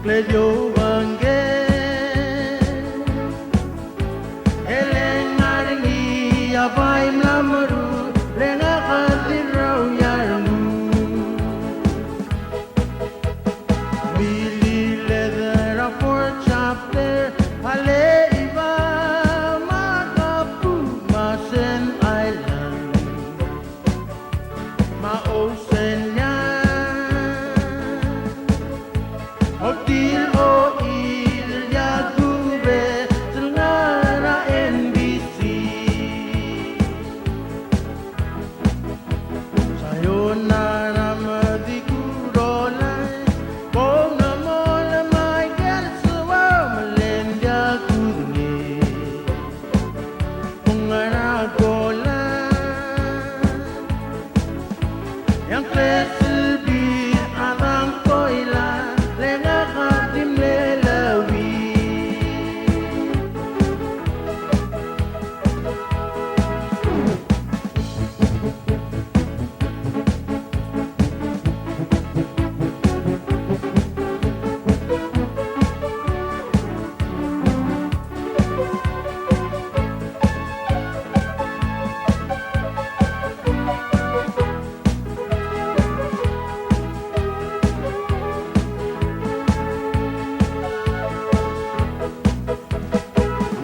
Cledio Bange Elengaringi Abai Mlamaru Lenga Kadirau Yarmu Mili Leather a Fort Chapter Ale Iba Magapu Masen Island Maosenya Otil o Ilya Dube Tengara NBC Sayonara Madikurolan Bom namo lamay gelsuwa Melendia kudni Pungaragolan Yang kleselbi Adang koila Lenga katim lelawi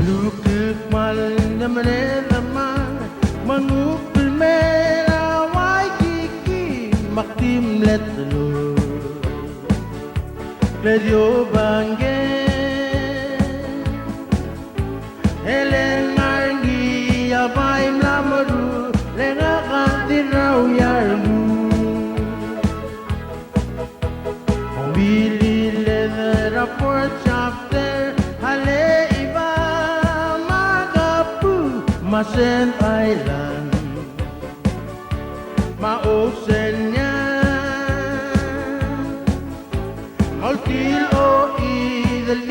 Lukuk mal namane lamang Mangupil mera waikiki Maktim letlu Cledio Bange Elengaringi Abai Mlamaru Lenga Kadirau Yarmu Bili Leather a Fort Chapter Hale Iba Magapu Masen Island Maosenya Altil o Idel